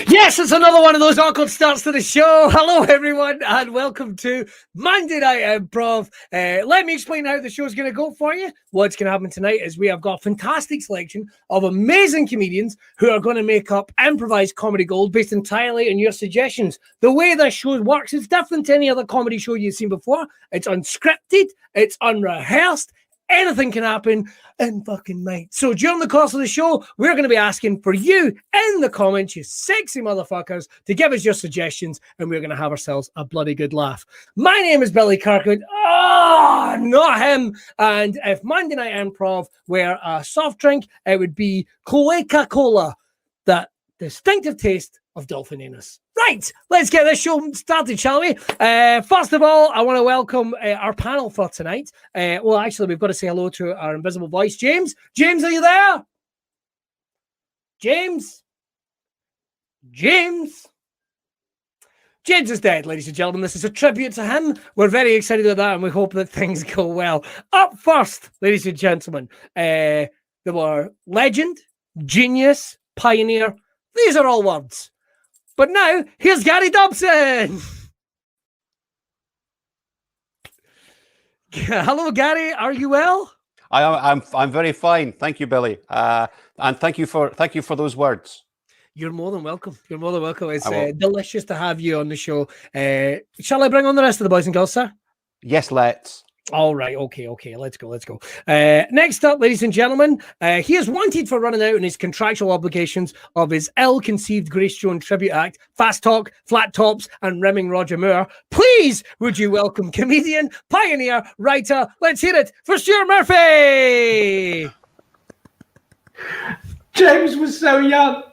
Yes, it's another one of those awkward starts to the show. Hello, everyone, and welcome to Monday Night Improv. Let me explain how the show's going to go for you. What's going to happen tonight is we have got a fantastic selection of amazing comedians who are going to make up improvised comedy gold based entirely on your suggestions. The way this show works is different to any other comedy show you've seen before. It's unscripted, it's unrehearsed. Anything can happen in fucking night. So during the course of the show, we're going to be asking for you in the comments, you sexy motherfuckers, to give us your suggestions, and we're going to have ourselves a bloody good laugh. My name is Billy Kirkwood. Oh, not him. And if Monday Night Improv were a soft drink, it would be Coca-Cola, that distinctive taste of dolphin anus. Right, let's get this show started, shall we? First of all, I want to welcome our panel for tonight. Well, actually, we've got to say hello to our invisible voice, James. James, are you there? James? James is dead, ladies and gentlemen. This is a tribute to him. We're very excited about that, and we hope that things go well. Up first, ladies and gentlemen, there were legend, genius, pioneer. These are all words. But now, here's Gary Dobson. Hello, Gary. Are you well? I'm very fine. Thank you, Billy. And thank you for those words. You're more than welcome. You're more than welcome. It's delicious to have you on the show. Shall I bring on the rest of the boys and girls, sir? Yes, let's. All right. Okay. Let's go. Next up, ladies and gentlemen, he is wanted for running out on his contractual obligations of his ill-conceived Grace Jones tribute act, fast talk, flat tops, and rimming Roger Moore. Please, would you welcome comedian, pioneer, writer? Let's hear it for Stuart Murphy. James was so young.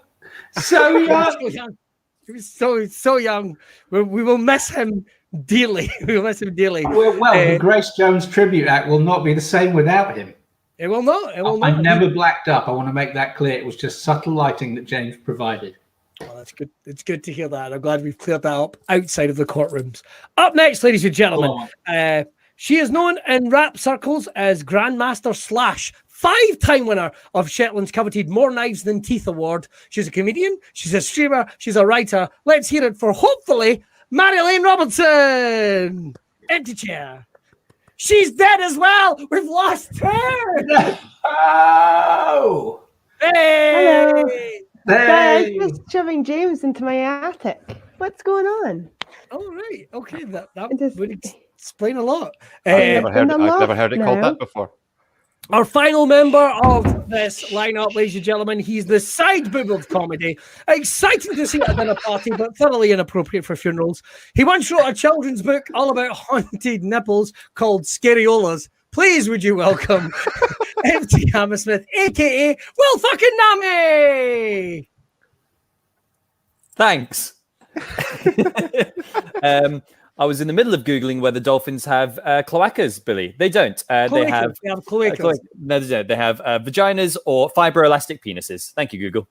He was so young. We will miss him dearly. Well, the Grace Jones tribute act will not be the same without him. It will not. I never blacked up. I want to make that clear. It was just subtle lighting that James provided. Well, that's good. It's good to hear that. I'm glad we've cleared that up outside of the courtrooms. Up next, ladies and gentlemen, she is known in rap circles as Grandmaster Slash, 5-time winner of Shetland's coveted More Knives Than Teeth award. She's a comedian, she's a streamer, she's a writer. Let's hear it for, hopefully, Marilyn Robertson. Empty chair. She's dead as well. We've lost her. Oh. Hey. Hello. Hey. Just shoving James into my attic. What's going on? Oh, right. Okay. That Just- would explain a lot. I've never heard it called that before. Our final member of this lineup, ladies and gentlemen, he's the side boob of comedy. Exciting to see at a dinner party, but thoroughly inappropriate for funerals. He once wrote a children's book all about haunted nipples called Scariolas. Please, would you welcome Empty Hammersmith, a.k.a. Will fucking Nami! Thanks. I was in the middle of Googling whether dolphins have cloacas, Billy. They don't. They have cloacas. No, they don't. They have vaginas or fibroelastic penises. Thank you, Google.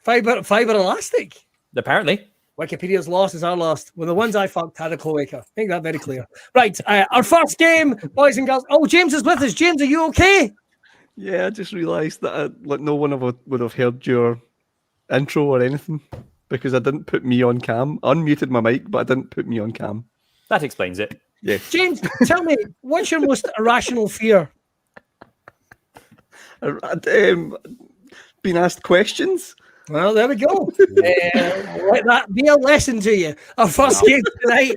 Fiber elastic? Apparently. Wikipedia's lost is our lost. Well, the ones I fucked had a cloaca. Make that very clear. Right, our first game, boys and girls. Oh, James is with us. James, are you okay? Yeah, I just realised that no one would have heard your intro or anything because I didn't put me on cam. I unmuted my mic, but I didn't put me on cam. That explains it. Yes. James, tell me, what's your most irrational fear? Being asked questions. Well, there we go. Let that be a lesson to you. Our first game tonight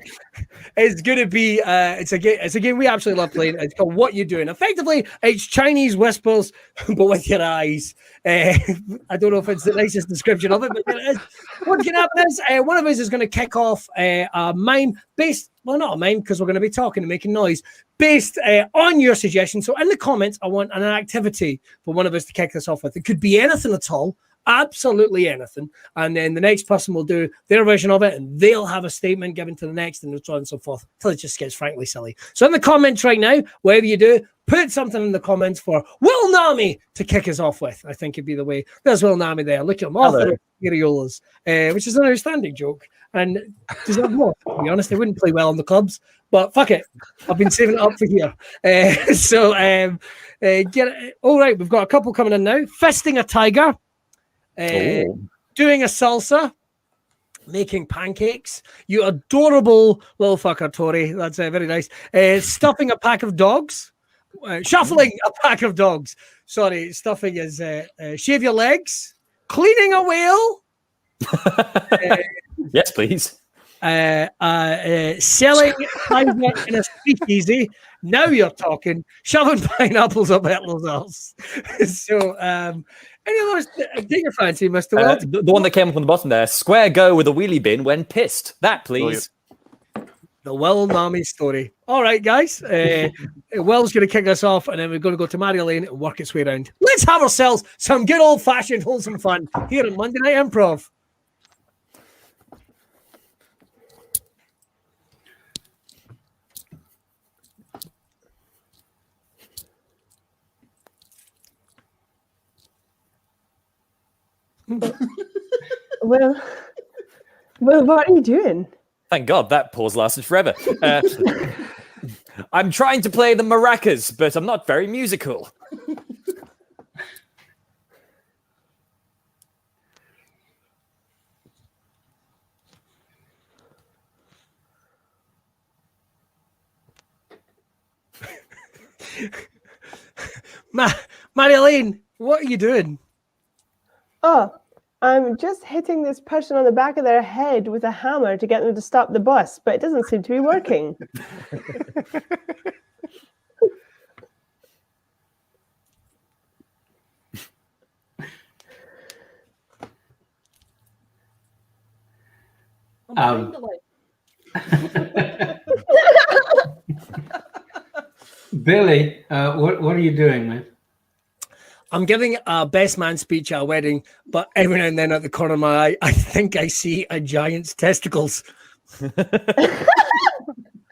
is going to be, it's a game we absolutely love playing. It's called What You Doing. Effectively, it's Chinese whispers, but with your eyes. I don't know if it's the nicest description of it, but it is. What can happen is one of us is going to kick off a mime based, well, not a mime because we're going to be talking and making noise, based on your suggestion. So in the comments, I want an activity for one of us to kick this off with. It could be anything at all. Absolutely anything, and then the next person will do their version of it, and they'll have a statement given to the next, and so on and so forth, till it just gets frankly silly. So in the comments right now, whatever you do, put something in the comments for Will Nami to kick us off with. I think it'd be the way. There's Will Nami there. Look at him, author of Scariolas, which is an outstanding joke, and deserve more. To be honest, they wouldn't play well on the clubs, but fuck it, I've been saving it up for here. Get it. All right, we've got a couple coming in now. Fisting a tiger. Doing a salsa, making pancakes. You adorable little fucker, Tori. That's very nice. Stuffing a pack of dogs. Shuffling a pack of dogs. Sorry, stuffing is shave your legs. Cleaning a whale. Yes, please. Selling private in a speakeasy. Now you're talking. Shoving pineapples up Hitler's arse. So, any of those take your fancy, Mr. Weld? The one that came up on the bottom there. Square go with a wheelie bin when pissed. That, please. The Will Nami story. All right, guys. Will's going to kick us off, and then we're going to go to Mario Lane and work its way around. Let's have ourselves some good old-fashioned wholesome fun here on Monday Night Improv. Well, what are you doing? Thank God that pause lasted forever. I'm trying to play the maracas, but I'm not very musical. Marilyn, what are you doing? Oh, I'm just hitting this person on the back of their head with a hammer to get them to stop the bus, but it doesn't seem to be working. Billy, what are you doing, man? I'm giving a best man speech at a wedding, but every now and then at the corner of my eye, I think I see a giant's testicles.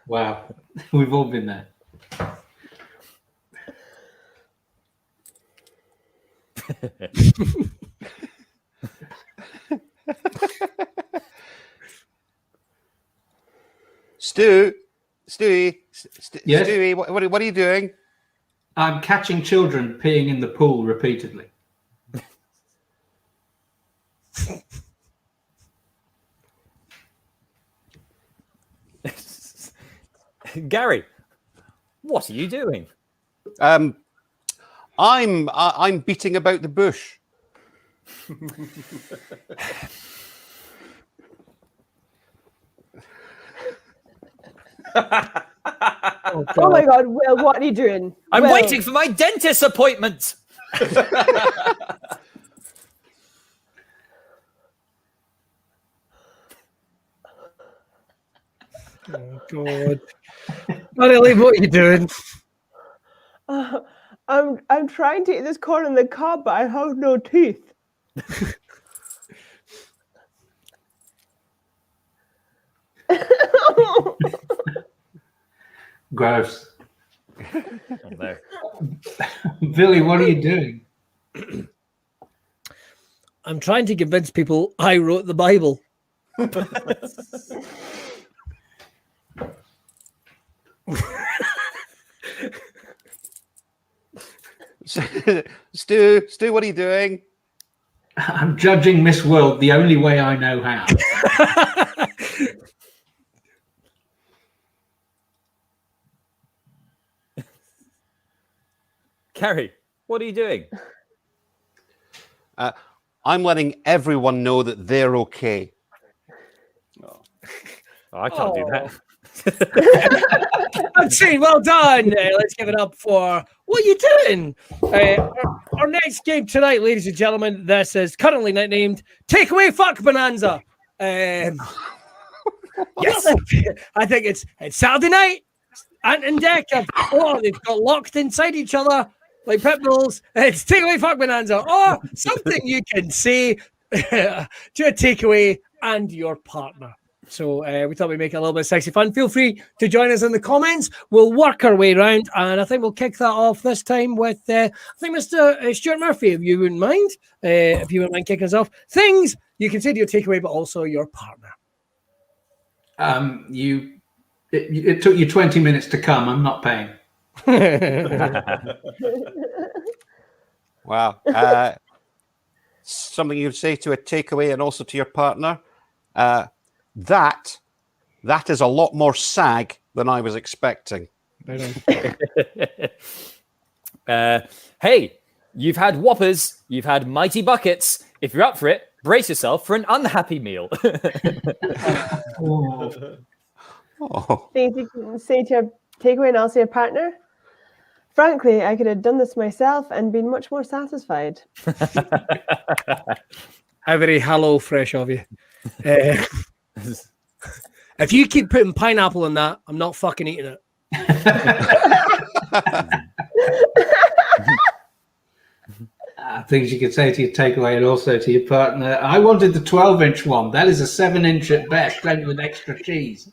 Wow, we've all been there. Stewie, Yes? Stewie, what are you doing? I'm catching children peeing in the pool repeatedly. Gary, what are you doing? I'm beating about the bush. Oh my God, Will, what are you doing? I'm Will. waiting for my dentist appointment. Oh, God. Marilyn, what are you doing? I'm trying to eat this corn on the cob, but I have no teeth. Gross. Oh, no. Billy, what are you doing? I'm trying to convince people I wrote the Bible. Stu, what are you doing? I'm judging Miss World the only way I know how. Gary, what are you doing? I'm letting everyone know that they're okay. Oh, I can't do that. That's it. Well done. Let's give it up for what are you doing? Our next game tonight, ladies and gentlemen, this is currently named Takeaway Fuck Bonanza. Yes, I think it's Saturday night. Ant and Deck they've got locked inside each other like pit bulls. It's Takeaway Fuck Bonanza, or something you can say to a takeaway and your partner. So we thought we'd make it a little bit sexy fun. Feel free to join us in the comments. We'll work our way around, and I think we'll kick that off this time with, I think, Mr. Stuart Murphy, if you wouldn't mind. If you wouldn't mind kicking us off. Things you can say to your takeaway, but also your partner. It took you 20 minutes to come. I'm not paying. Wow. Something you'd say to a takeaway and also to your partner. That is a lot more sag than I was expecting. Hey, you've had Whoppers, you've had Mighty Buckets. If you're up for it, brace yourself for an unhappy meal. Oh. Things you can say to your takeaway and also your partner. Frankly, I could have done this myself and been much more satisfied. How very hello fresh of you. If you keep putting pineapple in that, I'm not fucking eating it. Things you could say to your takeaway and also to your partner. I wanted the 12-inch one. That is a 7-inch at best, plenty with extra cheese.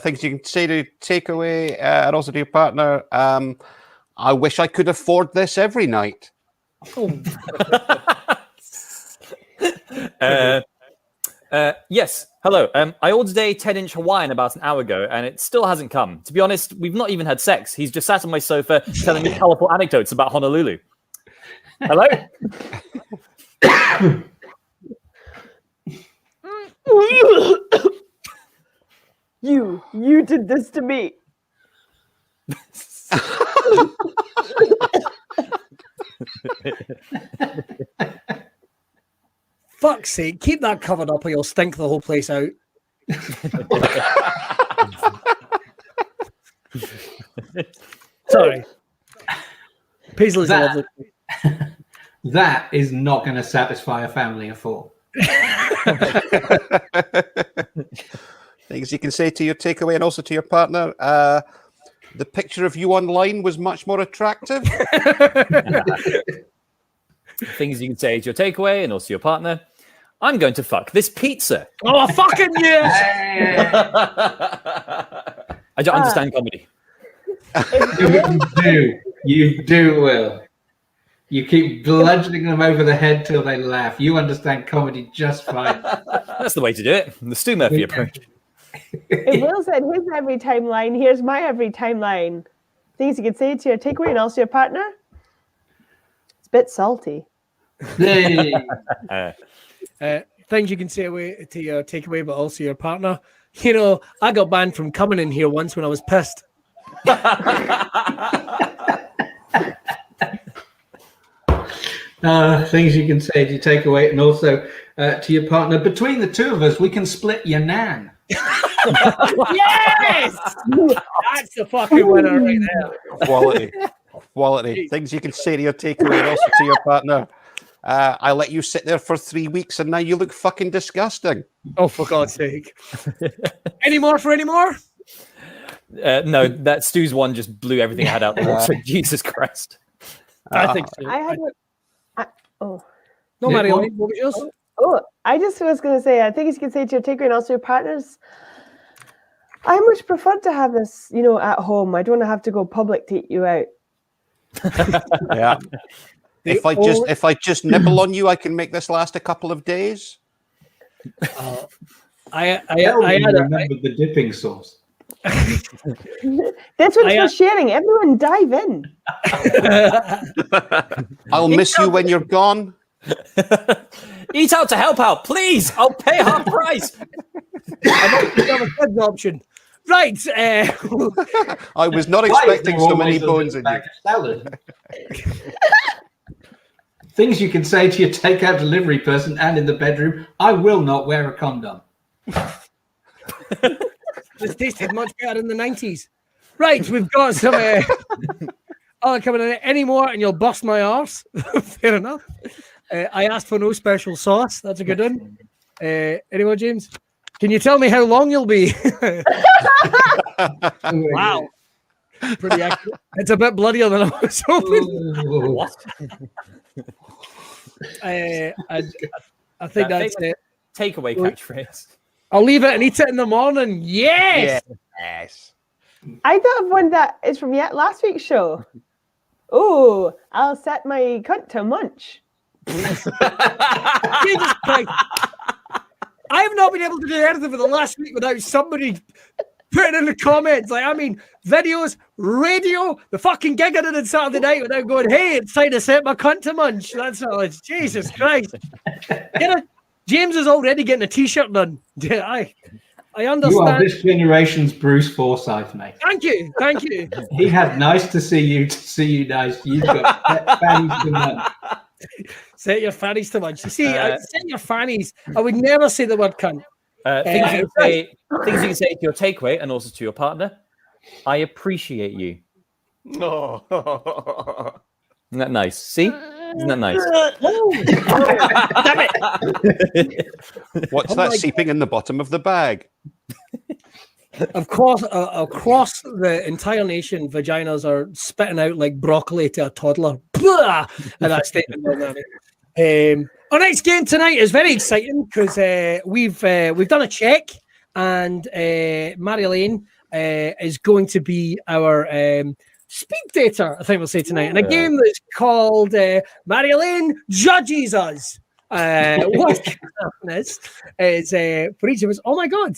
Things you can say to takeaway and also to your partner. I wish I could afford this every night. Yes. Hello. I ordered a 10-inch Hawaiian about an hour ago, and it still hasn't come. To be honest, we've not even had sex. He's just sat on my sofa telling me colourful anecdotes about Honolulu. Hello? You did this to me. Fuck's sake, keep that covered up or you'll stink the whole place out. Sorry. Paisley's a lovely. That is not going to satisfy a family of 4. Things you can say to your takeaway and also to your partner. The picture of you online was much more attractive. Things you can say to your takeaway and also your partner. I'm going to fuck this pizza. Oh, fucking yes! I don't understand comedy. You do, Will. You keep bludgeoning them over the head till they laugh. You understand comedy just fine. That's the way to do it. The Stu Murphy approach. If Will said his every time line, here's my every time line. Things you could say to your takeaway and also your partner. It's a bit salty. Hey. Things you can say away to your takeaway, but also your partner. You know, I got banned from coming in here once when I was pissed. Things you can say to your takeaway and also to your partner. Between the two of us, we can split your nan. Yes! That's the fucking winner right there. Quality. Things you can say to your takeaway and also to your partner. I let you sit there for 3 weeks and now you look fucking disgusting. Oh, for God's sake. Any more? No, that Stu's one just blew everything I had out the water. Jesus Christ. I think so. I had one. No, Marioni, what was yours? I just was going to say, I think you can say to your takeaway and also your partners, I much prefer to have this, at home. I don't want to have to go public to eat you out. Yeah. If I just nibble on you, I can make this last a couple of days. I remember the dipping sauce. This one's for sharing. Everyone dive in. I'll miss you when you're gone. Eat out to help out, please. I'll pay half price. I don't have a kids option. Right. I was not expecting so many bones in you. Things you can say to your takeout delivery person and in the bedroom. I will not wear a condom. This tasted much better in the 90s. Right, we've got some coming in. Any more and you'll bust my arse. Fair enough. I asked for no special sauce. That's a good one. Anyone, James? Can you tell me how long you'll be? Wow. Pretty accurate. It's a bit bloodier than I was hoping. What? I think that's it. Takeaway catchphrase. I'll leave it and eat it in the morning. Yes. Yes. I thought of one that is from last week's show. Oh, I'll set my cunt to munch. Jesus Christ. I have not been able to do anything for the last week without somebody put it in the comments. Like, I mean, videos, radio, the fucking gig I did on Saturday night without going, hey, it's time to set my cunt to munch. That's all. It's Jesus Christ. James is already getting a t-shirt done. I understand. You are this generation's Bruce Forsyth, mate. Thank you. He had nice to see you nice. You've got fannies to munch. Set your fannies to munch. You see, set your fannies. I would never say the word cunt. Things you can say to your takeaway and also to your partner. I appreciate you. No. Isn't that nice? See? Isn't that nice? Damn it. What's that seeping in the bottom of the bag? Of course, across the entire nation, vaginas are spitting out like broccoli to a toddler. Blah! And that statement. Our next game tonight is very exciting because we've done a check, and Mary-Elaine is going to be our speed dater, I think we'll say tonight, in a game that's called Mary-Elaine Judges Us. What's going to happen is for each of us, oh my God,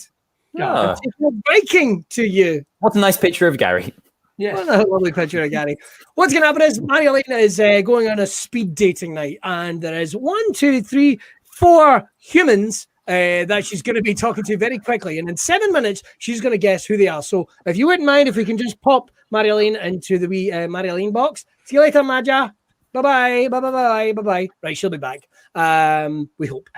it's breaking to you. What a nice picture of Gary. Yes. What a lovely picture of Gary. What's going to happen is Mary-Elaine is going on a speed dating night, and there is 1, 2, 3, 4 humans that she's going to be talking to very quickly. And in 7 minutes, she's going to guess who they are. So if you wouldn't mind, if we can just pop Mary-Elaine into the wee Mary-Elaine box. See you later, Maja. Bye-bye. Bye-bye. Bye-bye. Right, she'll be back. We hope.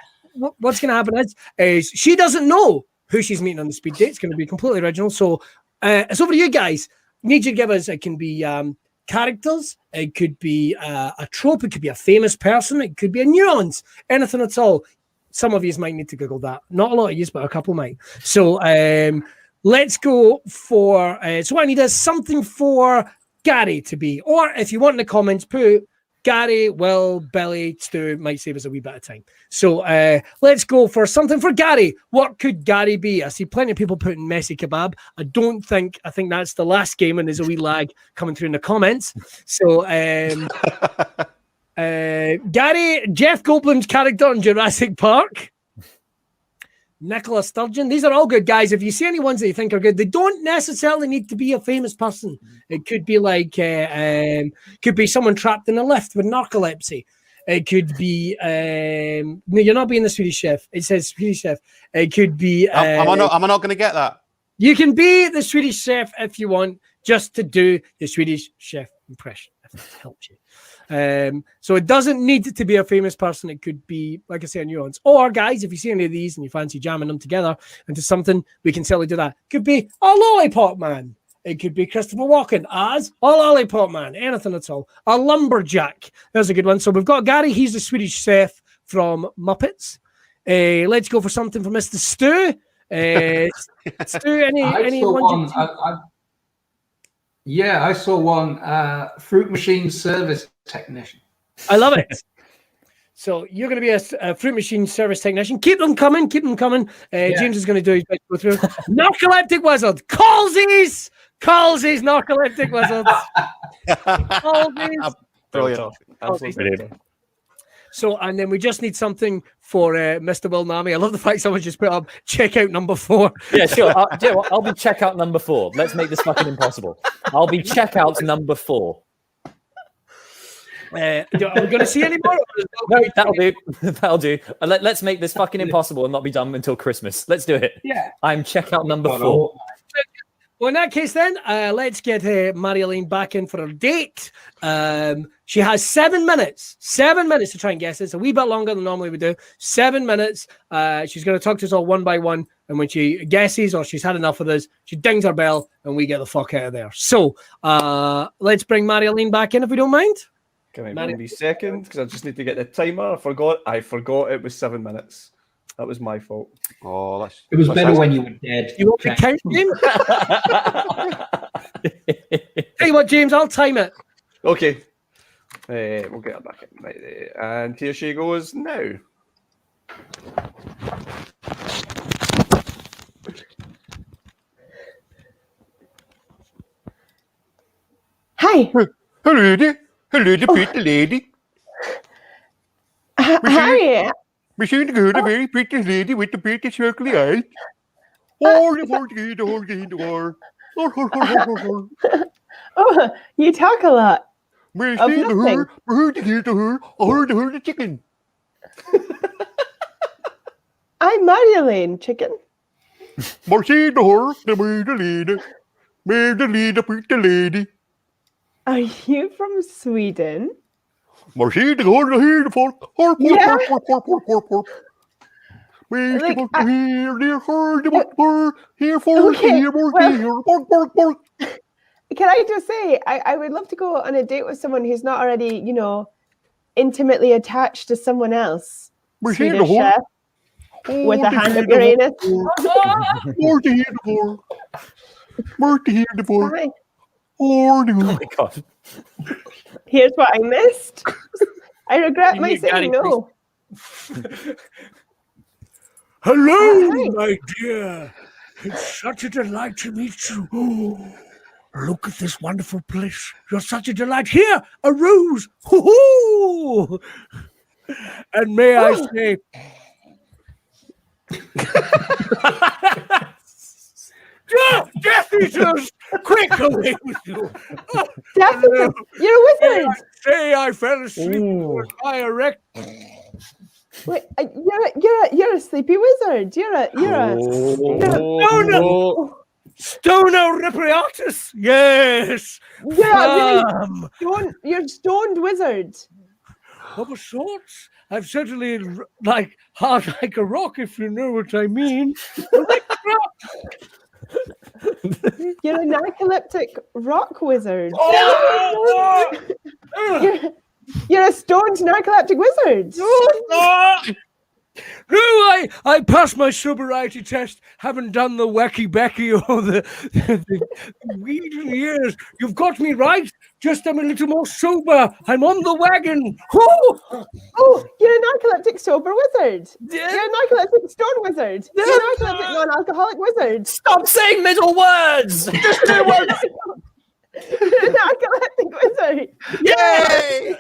What's going to happen is she doesn't know who she's meeting on the speed date. It's going to be completely original. So it's over to you guys. Need you to give us, it can be characters, it could be a trope, it could be a famous person, it could be a nuance, anything at all. Some of you might need to Google that. Not a lot of you, but a couple might. So let's go for, so what I need is something for Gary to be, or if you want in the comments, put Gary, Will, Billy, Stu, might save us a wee bit of time. So let's go for something for Gary. What could Gary be? I see plenty of people putting messy kebab. I think that's the last game and there's a wee lag coming through in the comments. So Gary, Jeff Goldblum's character in Jurassic Park. Nicola Sturgeon. These are all good guys. If you see any ones that you think are good, they don't necessarily need to be a famous person. It could be like could be someone trapped in a lift with narcolepsy. It could be no, you're not being the Swedish Chef. It says Swedish Chef. It could be Am I not going to get that? You can be the Swedish Chef if you want, just to do the Swedish Chef impression, if that helps you. So it doesn't need to be a famous person. It could be, like I say, a nuance. Or guys, if you see any of these and you fancy jamming them together into something, we can certainly do that. Could be a lollipop man. It could be Christopher Walken as a lollipop man. Anything at all. A lumberjack. There's a good one. So we've got Gary. He's the Swedish Chef from Muppets. Let's go for something for Mr. Stu. Stu, any one? I saw one. Fruit machine service technician. I love it. So you're going to be a fruit machine service technician. Keep them coming. James is going to do his best to go through. Narcoleptic wizard. Callsies narcoleptic wizards. Callsies. Brilliant. Absolutely. So, and then we just need something for Mr. Will Nami. I love the fact someone just put up checkout number 4. Yeah, sure. I'll be checkout number 4. Let's make this fucking impossible. I'll be checkout number 4. Are we going to see any more? No, that'll do. Let's make this fucking impossible and not be done until Christmas. Let's do it. Yeah. I'm checkout number 4. Well, in that case, then, let's get Mary-Elaine back in for her date. She has 7 minutes. 7 minutes to try and guess it. It's a wee bit longer than normally we do. 7 minutes. She's going to talk to us all one by one. And when she guesses or she's had enough of this, she dings her bell and we get the fuck out of there. So let's bring Mary-Elaine back in if we don't mind. Can I be second? Because I just need to get the timer. I forgot it was 7 minutes. That was my fault. Oh, it was better when you were dead. You want to count, James? Tell you what, James, I'll time it. Okay. We'll get her back in. Right there. And here she goes now. Hi. Hello there, pretty lady. Hi. We seem to go to a very pretty lady with the pretty circly eyes. Oh, you talk a lot. Of nothing. Chicken. I'm Marilyn Chicken. Marcy the her, the leader. Made the leader, pick the lady. Are you from Sweden? Marcy the her, the here, the fork. Horp, Yeah. horp. Made Like, the here, dear her, the her, here for Okay, here, well- here, pork. Can I just say, I would love to go on a date with someone who's not already, intimately attached to someone else. Marcy the Swedish her. chef with a hand of Uranus. Marty here, the fork. Marty here, the fork. Hi. Oh my god. Here's what I missed. I regret You my need Gary saying no. Hello, Hi. my dear. It's such a delight to meet you. Oh, look at this wonderful place. You're such a delight. Here, a rose. Hoo-hoo! And may I Oh. say, Death Eaters, quick away with you. Death Eater, you're a wizard. Say I fell asleep by a wreck. Wait, you're a sleepy wizard. Stoner Repriatus. Yes. You're stoned wizard. Of a sorts. I've certainly hard like a rock, if you know what I mean. Like a rock. You're a narcoleptic rock wizard. You're a stoned narcoleptic wizard. No, I passed my sobriety test. Haven't done the wacky Becky or the weed in years. You've got me right. Just I'm a little more sober. I'm on the wagon. Woo! Oh, you're a narcoleptic sober wizard. You're a narcoleptic stone wizard. You're a narcoleptic non-alcoholic wizard. Stop saying middle words! Just do one! You're a narcoleptic wizard. Yay!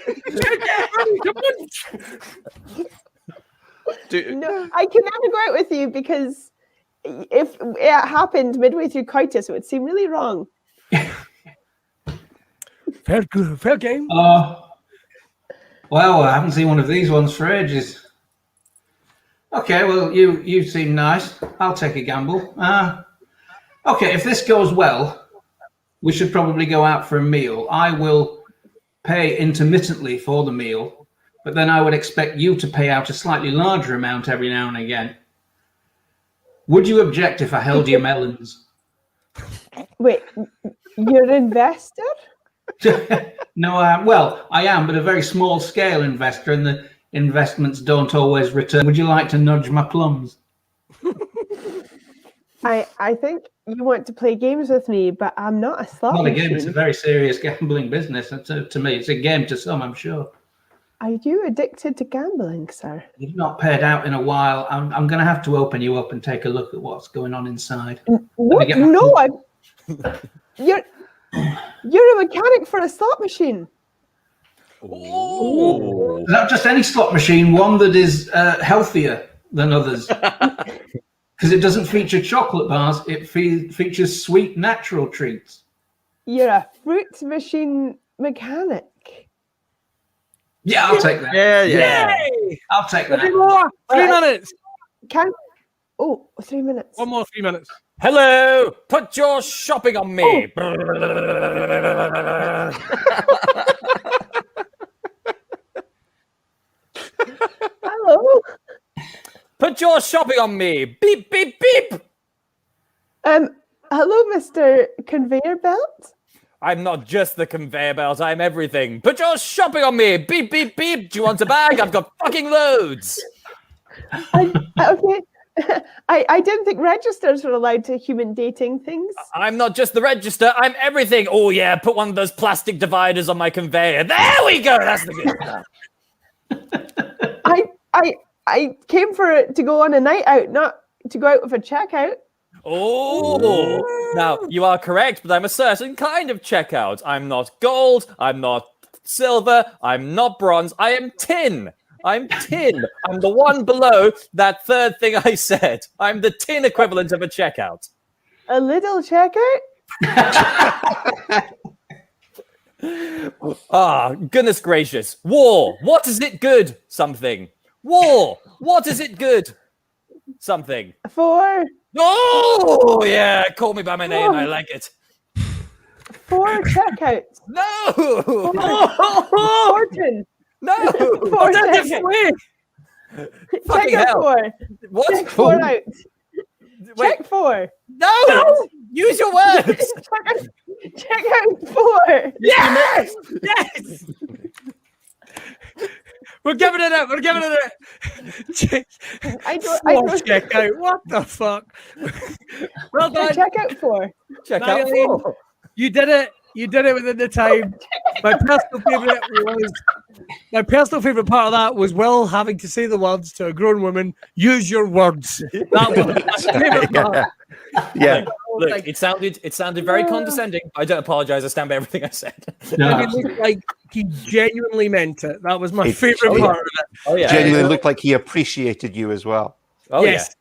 No, I can never go out with you because if it happened midway through coitus, it would seem really wrong. Fair game. Well, I haven't seen one of these ones for ages. Okay, well, you seem nice. I'll take a gamble. Okay, if this goes well, we should probably go out for a meal. I will pay intermittently for the meal, but then I would expect you to pay out a slightly larger amount every now and again. Would you object if I held your melons? Wait, you're an investor? No, I am, but a very small scale investor, and the investments don't always return. Would you like to nudge my plums? I think you want to play games with me, but I'm not a slot Not a machine. game, it's a very serious gambling business. To me, it's a game to some, I'm sure. Are you addicted to gambling, sir? You've not paid out in a while. I'm going to have to open you up and take a look at what's going on inside. What? get my No, you're a mechanic for a slot machine. Oh. Not just any slot machine, one that is healthier than others. Because it doesn't feature chocolate bars, it features sweet natural treats. You're a fruit machine mechanic. Yeah, I'll take that. Yeah. I'll take Three that. more. 3 minutes. 3 minutes. One more 3 minutes. Hello! Put your shopping on me! Hello. Put your shopping on me! Beep, beep, beep! Hello, Mr. Conveyor Belt. I'm not just the conveyor belt, I'm everything. Put your shopping on me! Beep, beep, beep! Do you want a bag? I've got fucking loads! Okay. I didn't think registers were allowed to human dating things. I'm not just the register, I'm everything! Oh yeah, put one of those plastic dividers on my conveyor. There we go! That's the good stuff. I came to go on a night out, not to go out with a checkout. Oh! Now, you are correct, but I'm a certain kind of checkout. I'm not gold, I'm not silver, I'm not bronze, I am tin. I'm tin. I'm the one below that third thing I said. I'm the tin equivalent of a checkout. A little checkout? Ah, goodness gracious. War. What is it good? Something. War. What is it good? Something. 4. Oh, yeah. Call me by my name. I like it. 4 checkouts. No. Fortune. No. 4 checkouts. Fucking Check out hell. 4. What? Check 4 out. Wait. Check 4. No. Use your words. Check out 4. Yes! Yes! We're giving it up. We're giving it up. I don't Check out. What the fuck? Well done. check out 4. Check out Madeline, 4. You did it. You did it within the time. My personal favorite part of that was Will having to say the words to a grown woman. Use your words. That was my favorite part. Yeah. Look, it sounded very condescending. I don't apologize. I stand by everything I said. No, It looked like he genuinely meant it. That was my It- favorite oh, yeah. part of it. Oh yeah. Genuinely looked like he appreciated you as well. Oh Yes.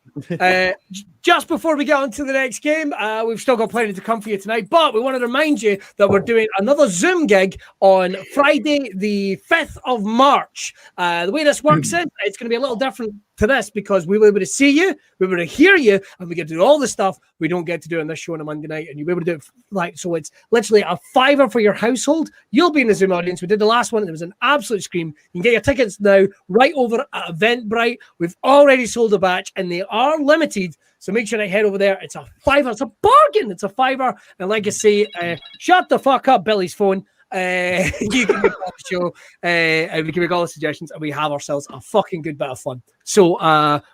Just before we get on to the next game, we've still got plenty to come for you tonight, but we want to remind you that we're doing another Zoom gig on Friday, the 5th of March. The way this works is it's going to be a little different to this because we will be able to see you, we'll be able to hear you, and we get to do all the stuff we don't get to do on this show on a Monday night. And you'll be able to do it like so. It's literally a $5 for your household. You'll be in the Zoom audience. We did the last one, and it was an absolute scream. You can get your tickets now right over at Eventbrite. We've already sold a batch, and they are limited. So make sure to head over there. It's a $5. It's a bargain. It's a $5. And like I say, shut the fuck up, Billy's phone. You can be on the show and we can make all the suggestions, and we have ourselves a fucking good bit of fun. So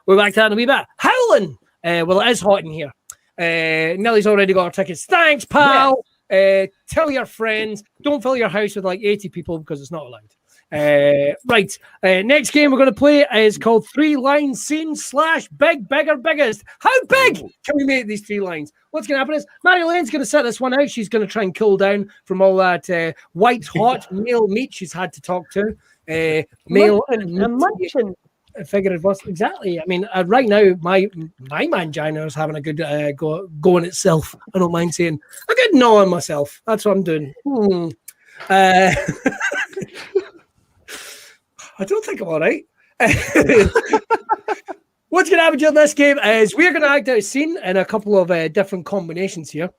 we're back to that in a wee bit. Howling! Well, it is hot in here. Nellie's already got her tickets. Thanks, pal. Tell your friends. Don't fill your house with like 80 people because it's not allowed. Right. Next game we're going to play is called 3 Line Scene / Big, Bigger, Biggest. How big can we make these 3 lines? What's going to happen is Mary Lane's going to set this one out. She's going to try and cool down from all that white hot male meat she's had to talk to. Male and munching. Figure it was exactly. I mean, right now my mangina is having a good go on itself. I don't mind saying a good gnaw on myself. That's what I'm doing. I don't think I'm all right. What's going to happen during this game is we're going to act out a scene in a couple of different combinations here.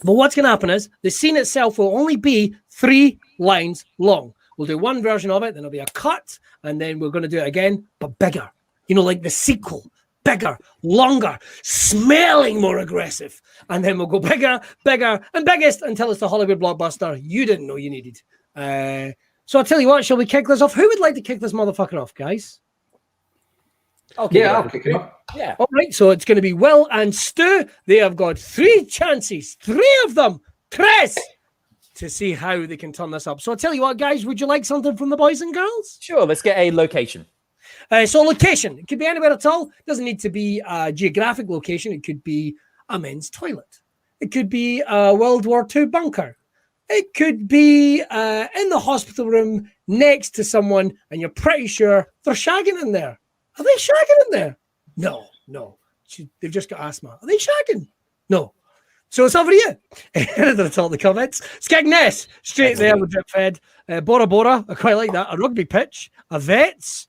But what's going to happen is the scene itself will only be 3 lines long. We'll do one version of it, then there'll be a cut, and then we're going to do it again, but bigger. You know, like the sequel. Bigger, longer, smelling more aggressive. And then we'll go bigger, bigger, and biggest until it's the Hollywood blockbuster you didn't know you needed. So I'll tell you what, shall we kick this off? Who would like to kick this motherfucker off, guys? I'll kick it off. Yeah. All right, so it's going to be Will and Stu. They have got 3 chances, 3 of them, Chris, to see how they can turn this up. So I'll tell you what, guys, would you like something from the boys and girls? Sure. Let's get a location. So location, it could be anywhere at all. It doesn't need to be a geographic location. It could be a men's toilet. It could be a World War II bunker. It could be in the hospital room next to someone, and you're pretty sure they're shagging in there. Are they shagging in there? No. They've just got asthma. Are they shagging? No. So it's over to you. That's all the comments. Skegness, straight there with drip fed. Bora Bora, I quite like that. A rugby pitch. A Vets.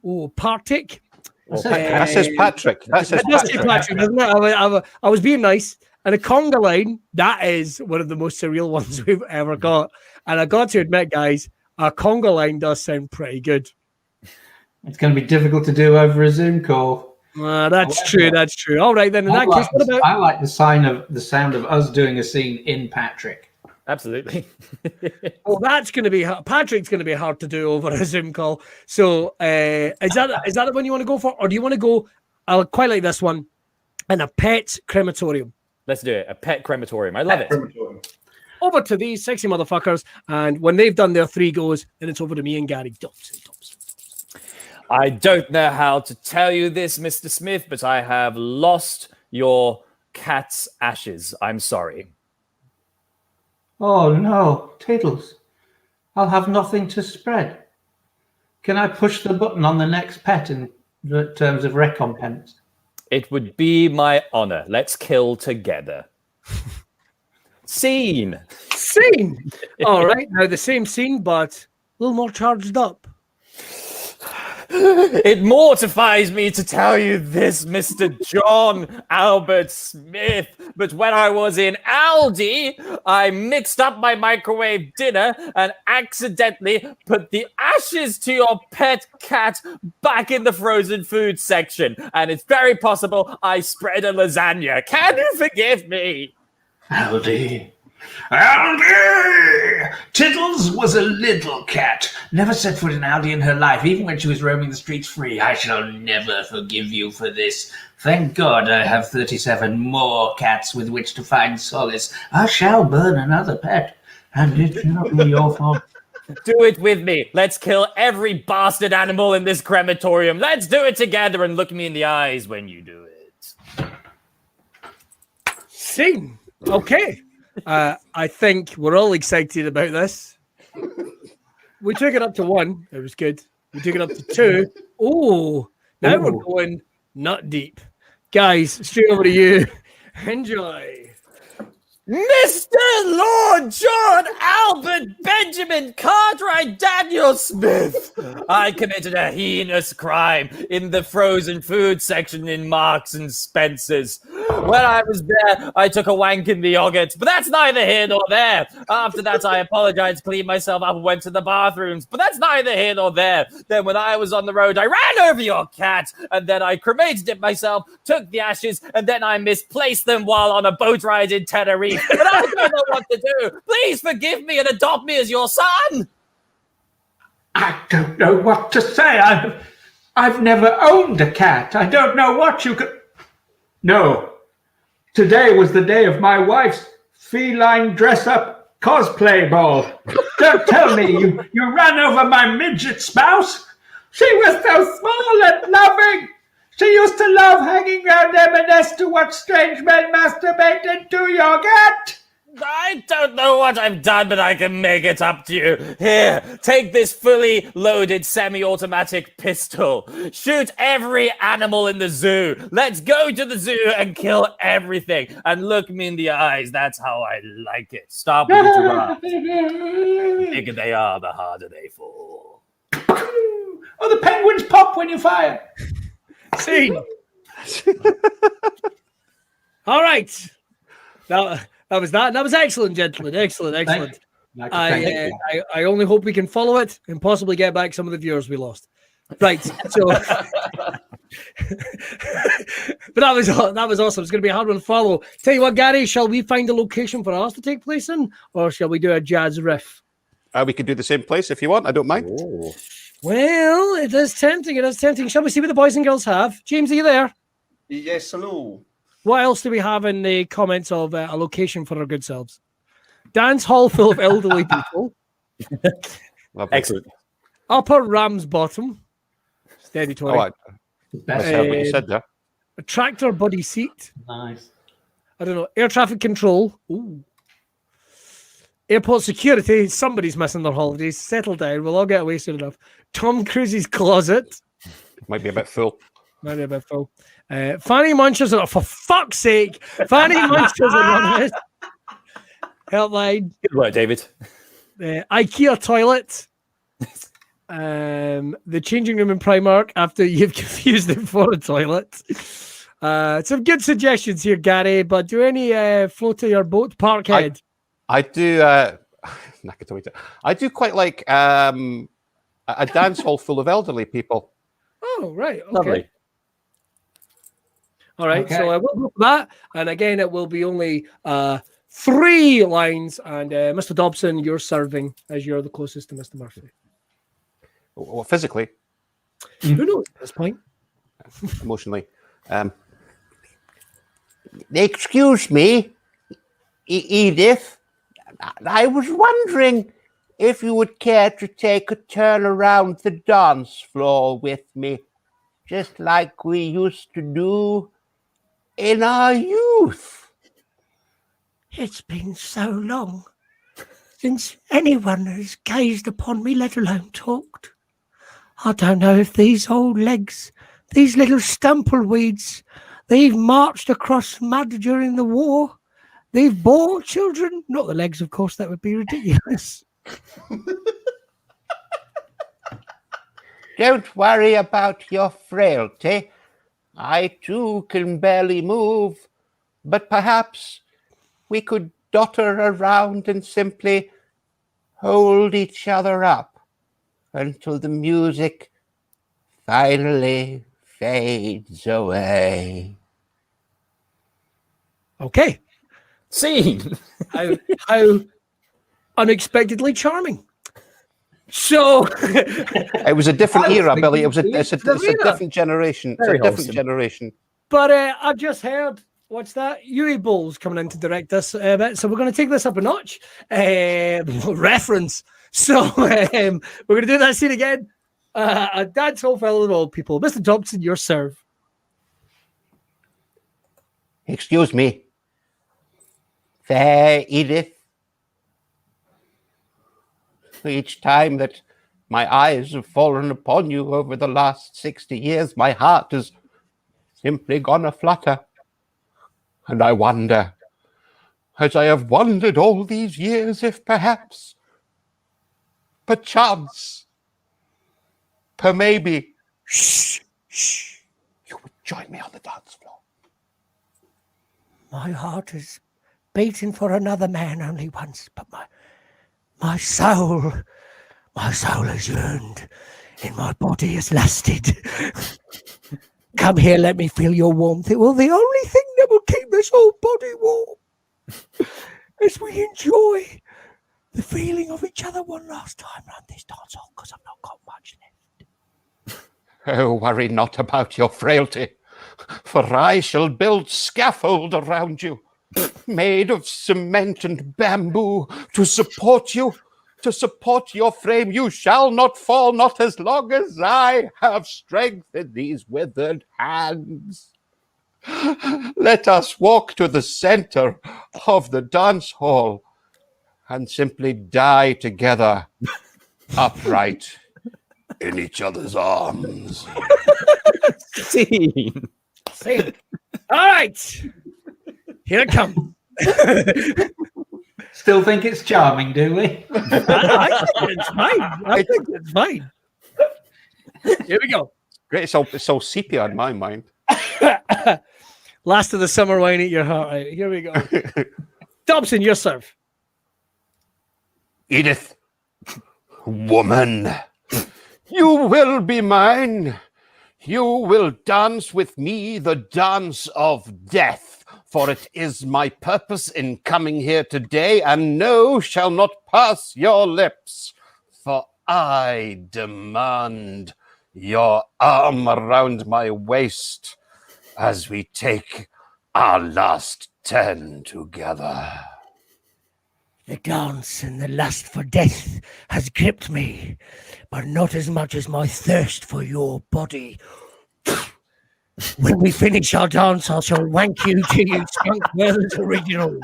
Oh, Partick. That says Patrick. That says It does say Patrick. Patrick, doesn't it? I was being nice. And a conga line, that is one of the most surreal ones we've ever got. And I got to admit, guys, a conga line does sound pretty good. It's going to be difficult to do over a Zoom call. That's true. That's true. All right, then. In that case, what about? I like the sound of us doing a scene in Patrick. Absolutely. Well, that's going to be Patrick's going to be hard to do over a Zoom call. So, is that the one you want to go for, or do you want to go? I quite like this one, in a pet crematorium. Let's do it. A pet crematorium. I love it. Over to these sexy motherfuckers, and when they've done their 3 goes, then it's over to me and Gary. Dumps. I don't know how to tell you this, Mr. Smith, but I have lost your cat's ashes. I'm sorry. Oh no, Tiddles. I'll have nothing to spread. Can I push the button on the next pet in terms of recompense? It would be my honor. Let's kill together. Scene. Scene. All right. Now the same scene, but a little more charged up. It mortifies me to tell you this, Mr. John Albert Smith, but when I was in Aldi, I mixed up my microwave dinner and accidentally put the ashes to your pet cat back in the frozen food section, and it's very possible I spread a lasagna. Can you forgive me? Aldi. Aldi! Tiddles was a little cat. Never set foot in Aldi in her life, even when she was roaming the streets free. I shall never forgive you for this. Thank God I have 37 more cats with which to find solace. I shall burn another pet, and it shall be your fault. Do it with me. Let's kill every bastard animal in this crematorium. Let's do it together and look me in the eyes when you do it. Scene. Okay. I think we're all excited about this. We took it up to 1. It was good. We took it up to 2. Oh, now we're going nut deep. Guys, straight over to you. Enjoy. Mr. Lord John Albert Benjamin Cartwright Daniel Smith, I committed a heinous crime in the frozen food section in Marks and Spencer's. When I was there, I took a wank in the yogurt, but that's neither here nor there. After that, I apologized, cleaned myself up, and went to the bathrooms, but that's neither here nor there. Then when I was on the road, I ran over your cat, and then I cremated it myself, took the ashes, and then I misplaced them while on a boat ride in Tenerife. But I don't know what to do. Please forgive me and adopt me as your son. I don't know what to say. I've never owned a cat. I don't know what you could... No. Today was the day of my wife's feline dress-up cosplay ball. Don't tell me you ran over my midget spouse. She was so small and loving. She used to love hanging around M&S to watch strange men masturbate into your cat. I don't know what I've done, but I can make it up to you. Here, take this fully loaded semi-automatic pistol. Shoot every animal in the zoo. Let's go to the zoo and kill everything. And look me in the eyes. That's how I like it. Stop with the giraffe. The bigger they are, the harder they fall. Oh, the penguins pop when you fire. Scene. All right. That was that. And that was excellent, gentlemen. Excellent. I only hope we can follow it and possibly get back some of the viewers we lost. Right. So, but that was awesome. It's going to be a hard one to follow. Tell you what, Gary, shall we find a location for us to take place in, or shall we do a jazz riff? We could do the same place if you want. I don't mind. Ooh. Well, it is tempting. Shall we see what the boys and girls have? James, are you there? Yes, hello. What else do we have in the comments of a location for our good selves? Dance hall full of elderly people. Excellent. Upper Ramsbottom. Steady Tory. Oh, I heard what you said there. A tractor buddy seat. Nice. I don't know. Air traffic control. Ooh. Airport security. Somebody's missing their holidays. Settle down. We'll all get away soon enough. Tom Cruise's closet. Might be a bit full. Might be a bit full. Fanny Munchers. For fuck's sake. Fanny Munchers Anonymous. Helpline. Good work, David. IKEA toilet. The changing room in Primark after you've confused it for a toilet. Some good suggestions here, Gary, but do any float to your boat? Parkhead. I do. I do quite like a dance hall full of elderly people. Oh, right. Okay. Lovely. All right. Okay. So I will go for that. And again, it will be only 3 lines. And Mr. Dobson, you're serving as you're the closest to Mr. Murphy. Well, physically, Who knows at this point? emotionally. Excuse me, Edith. I was wondering if you would care to take a turn around the dance floor with me, just like we used to do in our youth. It's been so long since anyone has gazed upon me, let alone talked. I don't know if these old legs, these little stumpleweeds, they've marched across mud during the war. They've borne children. Not the legs, of course, that would be ridiculous. Don't worry about your frailty. I too can barely move, but perhaps we could dotter around and simply hold each other up until the music finally fades away. Okay. Scene. How unexpectedly charming. So It was a different I was era, thinking Billy. It's a Serena. different generation. It's Very a different wholesome. generation. But I've just heard, what's that? Yuri Bowles coming in to direct us a bit. So we're going to take this up a notch. Reference. So we're going to do that scene again. A dance hall full of old people. Mr. Thompson, your serve. Excuse me. Fair Edith. Each time that my eyes have fallen upon you over the last 60 years, my heart has simply gone a-flutter. And I wonder, as I have wondered all these years, if perhaps, perchance, maybe, you would join me on the dance floor. My heart is beating for another man only once, but my soul has yearned, and my body has lusted. Come here, let me feel your warmth. It will the only thing that will keep this whole body warm as we enjoy the feeling of each other one last time around this dance hall, because I've not got much left. Oh, worry not about your frailty, for I shall build scaffold around you, made of cement and bamboo, to support you, to support your frame. You shall not fall, not as long as I have strength in these withered hands. Let us walk to the center of the dance hall and simply die together, upright in each other's arms. Scene. See? All right. Here it comes. Still think it's charming, do we? I think it's fine. I think it's fine. Here we go. Great, it's all sepia in my mind. Last of the summer wine, eat your heart out. Here we go. Dobson, your serve. Edith, woman, you will be mine. You will dance with me the dance of death, for it is my purpose in coming here today, and no shall not pass your lips, for I demand your arm around my waist as we take our last turn together. The dance and the lust for death has gripped me, but not as much as my thirst for your body. When we finish our dance, I shall wank you to you skunk brothers originals.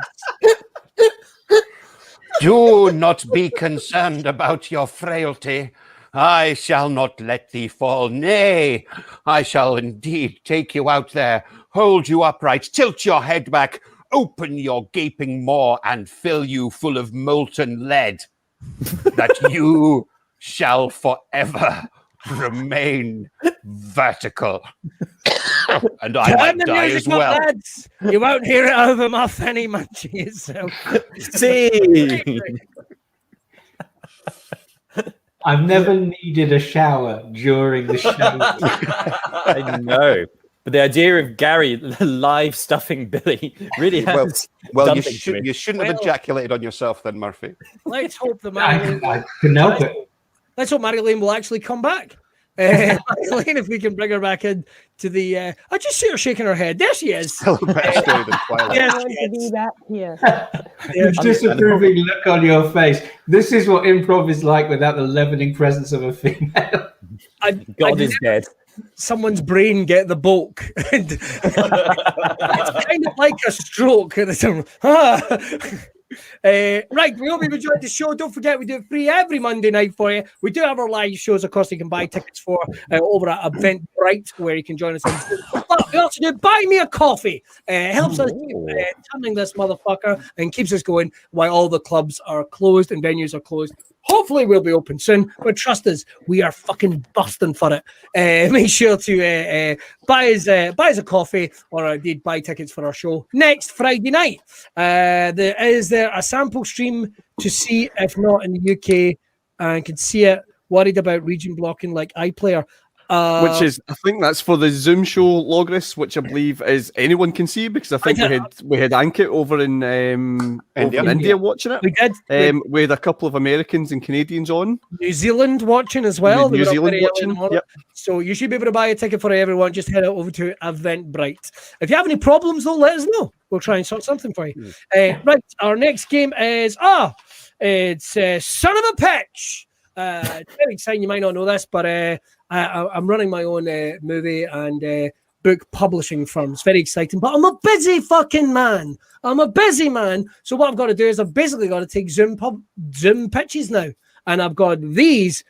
Do not be concerned about your frailty. I shall not let thee fall. Nay, I shall indeed take you out there, hold you upright, tilt your head back, open your gaping maw, and fill you full of molten lead, that you shall forever remain vertical. And I might die as well. Lads. You won't hear it over my fanny munching itself. Scene. I've never needed a shower during the show. I know. But the idea of Gary live stuffing Billy really has Well, done you, things to me. you shouldn't have ejaculated on yourself then, Murphy. Let's hope the I couldn't help it. Let's hope Marilyn will actually come back. Marilyn, if we can bring her back in to the... I just see her shaking her head. There she is. Still a better story than Twilight. Yes, I want to be back here. The disapproving look on your face. This is what improv is like without the leavening presence of a female. God is dead. Someone's brain get the bulk. And it's kind of like a stroke. Right, we hope you've enjoyed the show. Don't forget, we do it free every Monday night for you. We do have our live shows, of course, you can buy tickets for over at Eventbrite, where you can join us on Zoom. But we also do Buy Me a Coffee. Helps us keep turning this motherfucker and keeps us going while all the clubs are closed and venues are closed. Hopefully we'll be open soon, but trust us, we are fucking busting for it. Make sure to buy us a coffee, or indeed buy tickets for our show next Friday night. Is there a sample stream to see? If not in the UK, and can see it. Worried about region blocking like iPlayer. Which is, I think that's for the Zoom show Logris, which I believe is anyone can see, because I think we had Ankit over in India watching it. We did. We had a couple of Americans and Canadians on. New Zealand watching as well. New Zealand watching. Yep. So you should be able to buy a ticket for everyone. Just head over to Eventbrite. If you have any problems, though, let us know. We'll try and sort something for you. Right, our next game is it's Son of a Pitch. It's very exciting. You might not know this, but I'm running my own movie and book publishing firm. It's very exciting, but I'm a busy fucking man. I'm a busy man. So what I've got to do is I've basically got to take Zoom pitches now, and I've got these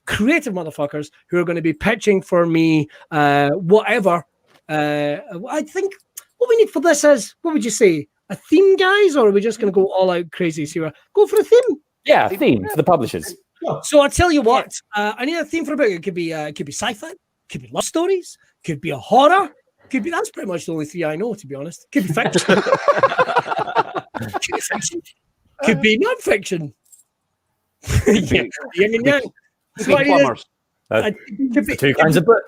creative motherfuckers who are going to be pitching for me whatever. I think what we need for this is, what would you say, a theme, guys, or are we just going to go all out crazy? So go for a theme. Yeah, theme for the publishers. So I'll tell you what, I need a theme for a book. It could be sci-fi, it could be love stories, could be a horror, could be, that's pretty much the only three I know, to be honest. Could be fiction. Could be non-fiction. Yin and yang. Plumbers. Could be Two kinds of book.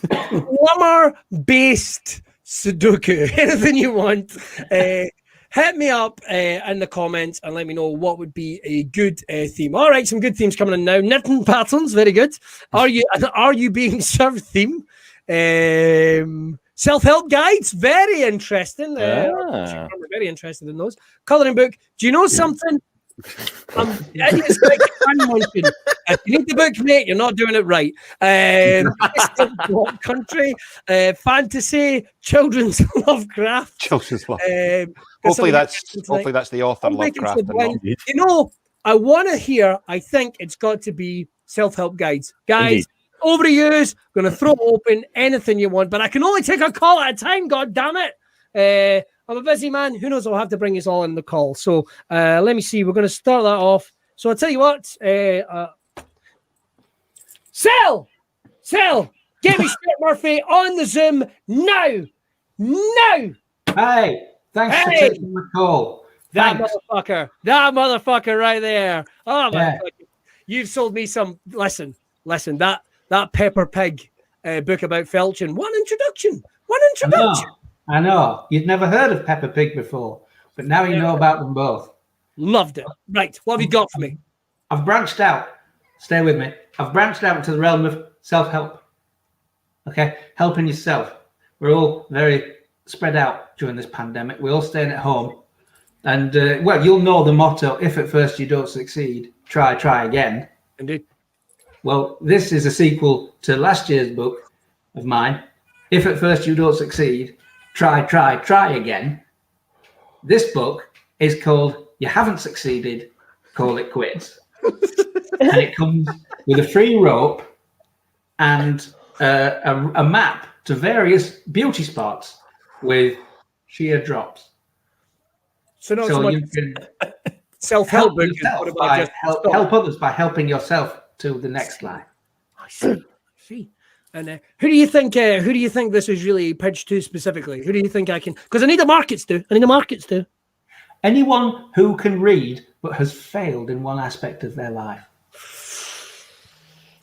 plumber-based Sudoku. Anything you want. Hit me up in the comments and let me know what would be a good theme. All right, some good themes coming in now. Knitting patterns, very good. Are you being served theme? Self-help guides, very interesting. I'm very interested in those. Colouring book. Do you know something? If you need the book, mate, you're not doing it right. Country, fantasy, children's Lovecraft. Children's love. Hopefully that's the author Lovecraft. You know, I want to hear. I think it's got to be self-help guides, guys. Indeed. Over the years, going to throw open anything you want, but I can only take a call at a time. God damn it! I'm a busy man. Who knows? I'll have to bring us all in the call. So let me see. We're going to start that off. So I'll tell you what. Sell. Get me Stuart Murphy on the Zoom now. Hey, thanks for taking the call. That Thanks. motherfucker right there. Oh my Yeah. God. You've sold me some. Listen. That Pepper Pig book about Felchin. One introduction. I know. You'd never heard of Peppa Pig before, but now you know about them both. Loved it. Right. What have you got for me? I've branched out. Stay with me. I've branched out into the realm of self-help. Okay? Helping yourself. We're all very spread out during this pandemic. We're all staying at home. And, well, you'll know the motto, if at first you don't succeed, try again. Indeed. Well, this is a sequel to last year's book of mine. If at first you don't succeed, try again. This book is called You Haven't Succeeded, Call It Quits. And it comes with a free rope and a map to various beauty spots with sheer drops. So not so So much you can self-help help book. yourself What by about just help others by helping yourself to the next line. I see. And who do you think this is really pitched to specifically? Who do you think I can? Because I need the markets to. Anyone who can read but has failed in one aspect of their life.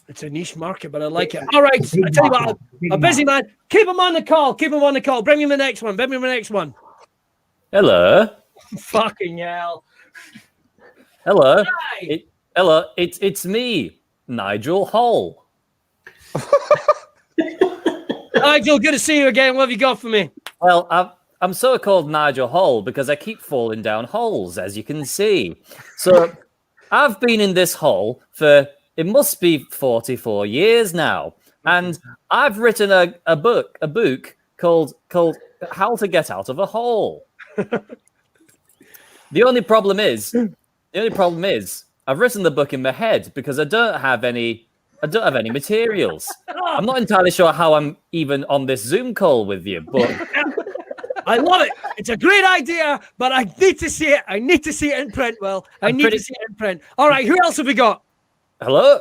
It's a niche market, but I like it. All right, I tell you what, a busy man. Keep him on the call. Bring me the next one. Hello. Fucking hell. Hello. Hi. Hello. It's me, Nigel Hall. Nigel, good to see you again. What have you got for me? Well, I'm so called Nigel Hall because I keep falling down holes, as you can see. So I've been in this hole for, it must be 44 years now. And I've written a book called How to Get Out of a Hole. The only problem is, I've written the book in my head because I don't have any materials. I'm not entirely sure how I'm even on this Zoom call with you, but I love it. It's a great idea, but I need to see it. I need to see it in print. Well, I need to see it in print. All right, who else have we got? hello?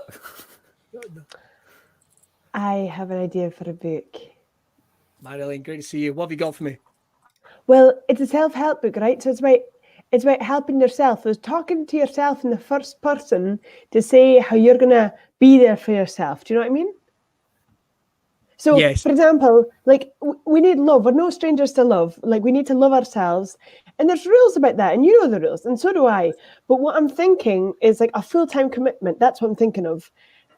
I have an idea for a book. Marilyn, great to see you. What have you got for me? Well, it's a self-help book, right? So it's about helping yourself. It's talking to yourself in the first person to say how you're gonna be there for yourself. Do you know what I mean? So, Yes. for example, like we need love. We're no strangers to love. Like we need to love ourselves. And there's rules about that, and you know the rules, and so do I. But what I'm thinking is like a full-time commitment. That's what I'm thinking of.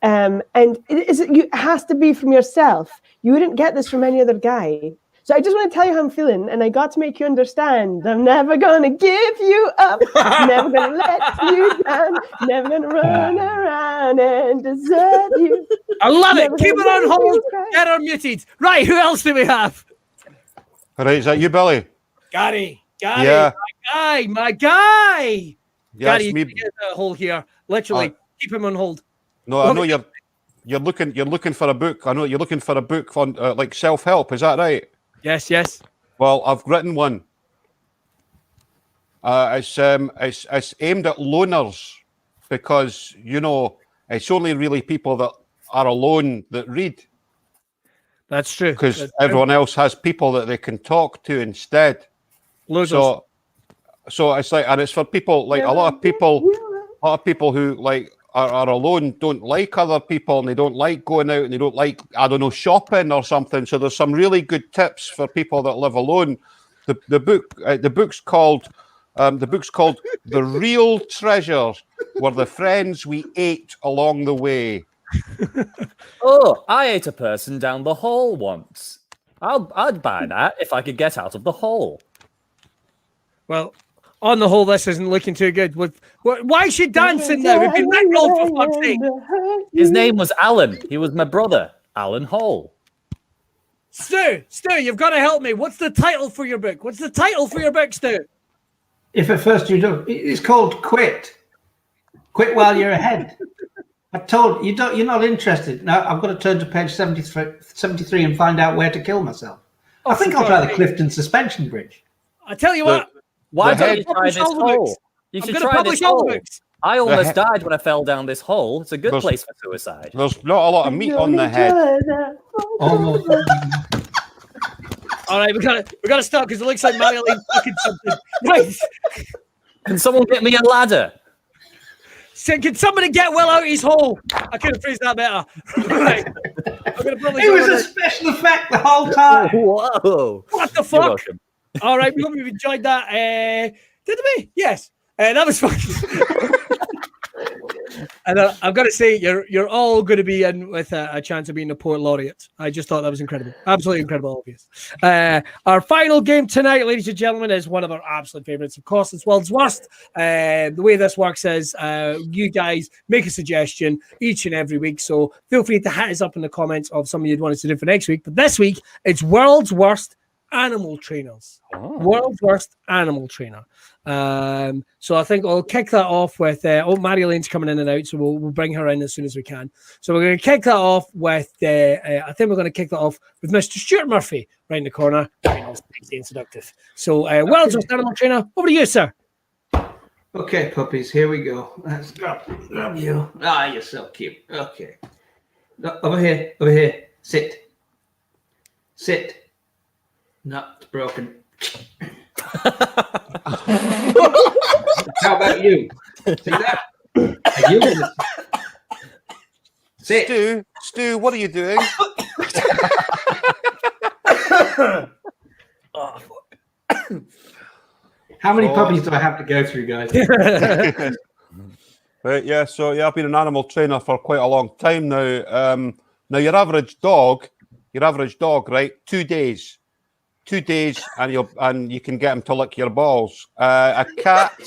And it has to be from yourself. You wouldn't get this from any other guy. So I just want to tell you how I'm feeling, and I got to make you understand. I'm never gonna give you up, never gonna let you down, never gonna run around and desert you. I love it. Never Keep it gonna on make hold. you cry. Get her muted. Right, who else do we have? All right, is that you, Billy? Gary, Yeah. my guy. Yeah, Gary, it's you me. can get a hold here. Literally, keep him on hold. No, I know you're looking for a book. I know you're looking for a book on like self-help. Is that right? Yes, yes. Well, I've written one. It's aimed at loners because it's only really people that are alone that read, That's true. because everyone else has people that they can talk to instead. Losers. So it's like, and it's for people like a lot of people who like are alone, don't like other people, and they don't like going out, and they don't like, I don't know, shopping or something. So there's some really good tips for people that live alone. The book's called The Real Treasure Were the Friends We Ate Along the Way. Oh, I ate a person down the hall once. I'd buy that if I could get out of the hole. Well, on the whole, this isn't looking too good. Why is she dancing now? We've been rickrolled for fuck's sake. His name was Alan. He was my brother, Alan Hole. Stu, you've got to help me. What's the title for your book? Stu? If at first you don't, it's called Quit. Quit while you're ahead. I told you you're not interested. Now I've got to turn to page 73 and find out where to kill myself. I think I'll try the Clifton Suspension Bridge. I tell you what. Why I'm don't gonna you try publish this all the hole? books. You I'm should gonna try publish this all the hole. books. I almost died when I fell down this hole. It's a good place for suicide. There's not a lot of meat on the head. Almost. All right, we gotta stop because it looks like Marilyn fucking something. Right. Can someone get me a ladder? So can somebody get Will out his hole? I could have phrased that better. Right. I'm gonna publish It all was of a this. special effect the whole time. Whoa! What the You're fuck? welcome. All right, we hope you've enjoyed that. Did we? Yes. That was fun. And I'm going to say you're all going to be in with a chance of being a poet laureate. I just thought that was incredible. Absolutely incredible, obvious. Our final game tonight, ladies and gentlemen, is one of our absolute favorites. Of course, it's World's Worst. The way this works is you guys make a suggestion each and every week. So feel free to hit us up in the comments of something you'd want us to do for next week. But this week, it's World's Worst Animal Trainers. World's Worst Animal Trainer. So I think I'll kick that off with Marielyn's coming in and out, so we'll bring her in as soon as we can. So we're going to kick that off with I think we're going to kick that off with Mr. Stuart Murphy right in the corner. Being seductive. So World's Worst Animal Trainer, over to you, sir. Okay, puppies, here we go. Let's grab you. Ah, you're so cute. Okay. No, over here. Sit. No, it's broken. How about you? See that? Are you? Sit. Stu, what are you doing? How many puppies do I have to go through, guys? Right, yeah. So I've been an animal trainer for quite a long time now. Now your average dog, right? 2 days, and you can get him to lick your balls. A cat,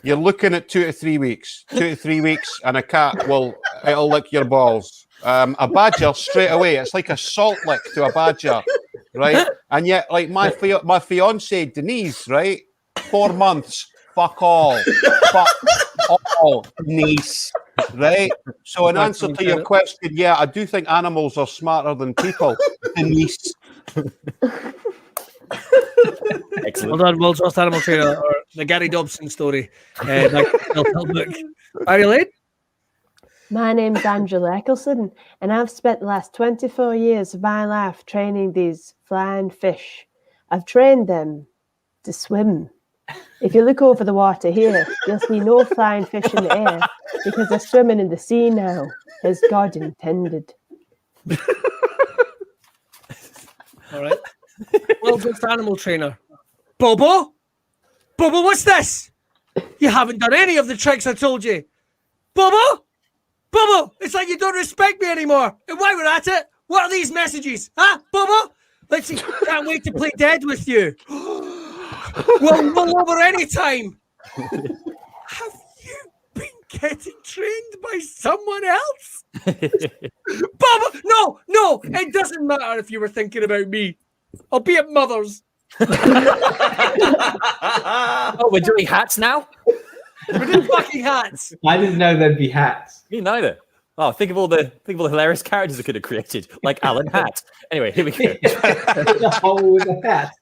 you're looking at 2 to 3 weeks. 2 to 3 weeks, and a cat it'll lick your balls. A badger straight away. It's like a salt lick to a badger, right? And yet, like my fiance Denise, right? 4 months. Fuck all. Fuck all, niece. Right? So in answer to your question, yeah, I do think animals are smarter than people, Denise. Excellent. Well done, world's worst animal trainer, or the Gary Dobson story. Self-help book. Are you late? My name's Angela Eccleston, and I've spent the last 24 years of my life training these flying fish. I've trained them to swim. If you look over the water here, you'll see no flying fish in the air because they're swimming in the sea now, as God intended. All right. World's worst animal trainer. Bobo? Bobo, what's this? You haven't done any of the tricks I told you. Bobo? Bobo, it's like you don't respect me anymore. And while we're at it, what are these messages? Huh, Bobo? Let's see. Can't wait to play dead with you. We'll roll over any time. Have you been getting trained by someone else? Bobo, no, it doesn't matter if you were thinking about me. I'll be at Mother's. Oh, we're doing hats now? We're doing fucking hats. I didn't know there'd be hats. Me neither. Oh, think of all the hilarious characters I could have created, like Alan Hat. Anyway, here we go. The hole with a hat.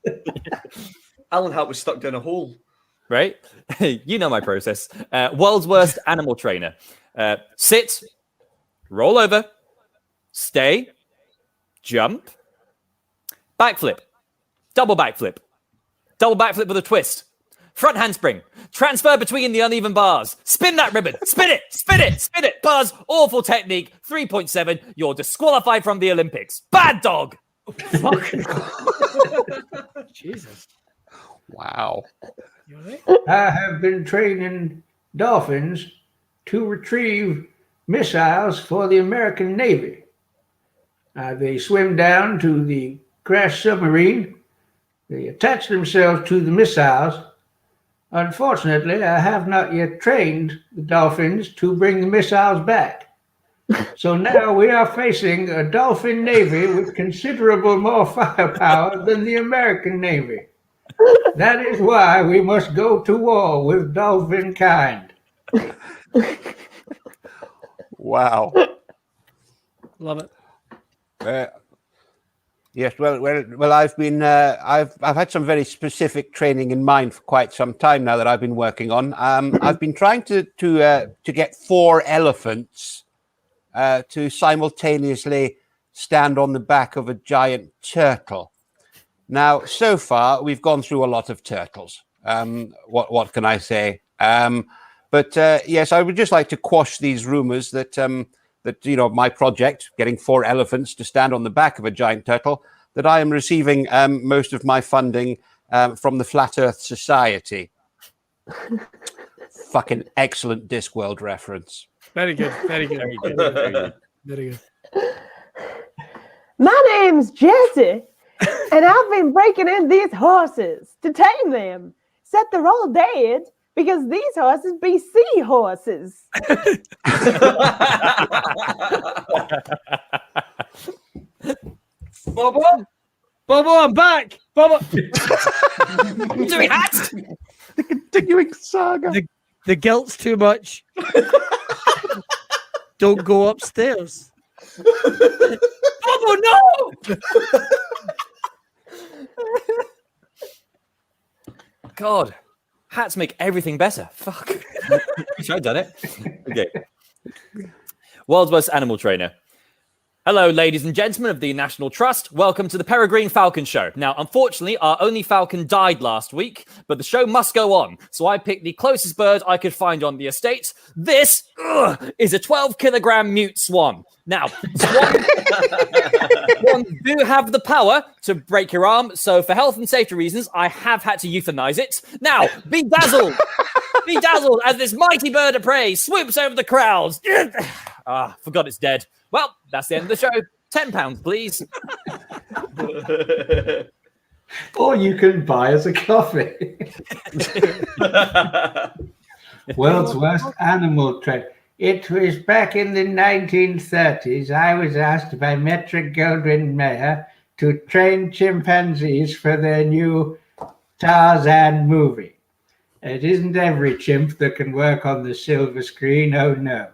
Alan Hart was stuck down a hole. Right? You know my process. World's worst animal trainer. Sit, roll over, stay, jump, backflip, double backflip with a twist, front handspring, transfer between the uneven bars, spin that ribbon, spin it, buzz, awful technique, 3.7, you're disqualified from the Olympics. Bad dog. Fuck. Jesus. Wow. You all right? I have been training dolphins to retrieve missiles for the American Navy. They swim down to the crashed submarine. They attach themselves to the missiles. Unfortunately, I have not yet trained the dolphins to bring the missiles back. So now we are facing a dolphin navy with considerable more firepower than the American Navy. That is why we must go to war with dolphin kind. Wow. Love it. Yes, well. I've been, I've had some very specific training in mind for quite some time now that I've been working on. I've been trying to get 4 elephants to simultaneously stand on the back of a giant turtle. Now, so far, we've gone through a lot of turtles. What can I say? But yes, I would just like to quash these rumors that my project, getting 4 elephants to stand on the back of a giant turtle, that I am receiving most of my funding from the Flat Earth Society. Fucking excellent Discworld reference. Very good. Very good. Very good. Very good. Very good. My name's Jesse, and I've been breaking in these horses to tame them. Except they're all dead because these horses be sea horses. Bobo, I'm back. Bobo, Doing hats? The continuing saga. the guilt's too much. Don't go upstairs. Bobo, no! God, hats make everything better. Fuck. Wish I'd done it. Okay. World's worst animal trainer. Hello, ladies and gentlemen of the National Trust. Welcome to the Peregrine Falcon Show. Now, unfortunately, our only falcon died last week, but the show must go on. So I picked the closest bird I could find on the estate. This is a 12-kilogram mute swan. Now, swans do have the power to break your arm, so for health and safety reasons, I have had to euthanize it. Now, be dazzled! Be dazzled as this mighty bird of prey swoops over the crowds. Forgot it's dead. Well, that's the end of the show. £10, please. Or you can buy us a coffee. World's worst animal trainer. It was back in the 1930s. I was asked by Metro-Goldwyn-Mayer to train chimpanzees for their new Tarzan movie. It isn't every chimp that can work on the silver screen, oh no.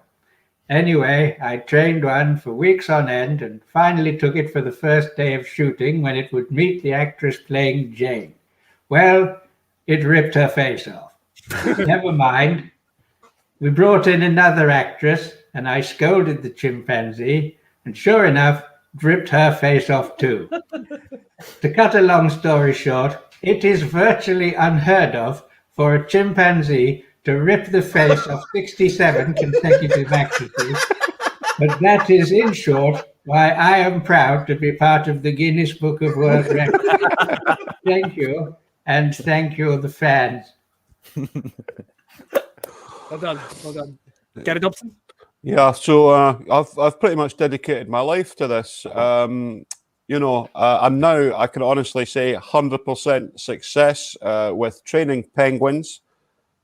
Anyway, I trained one for weeks on end and finally took it for the first day of shooting when it would meet the actress playing Jane. Well, it ripped her face off. Never mind. We brought in another actress and I scolded the chimpanzee, and sure enough, it ripped her face off too. To cut a long story short, it is virtually unheard of for a chimpanzee to rip the face of 67 consecutive actresses, but that is, in short, why I am proud to be part of the Guinness Book of World Records. Thank you, and thank you, the fans. Well done. Well done. Gary Dobson? Yeah, so I've pretty much dedicated my life to this. I'm now, I can honestly say, 100% success with training penguins.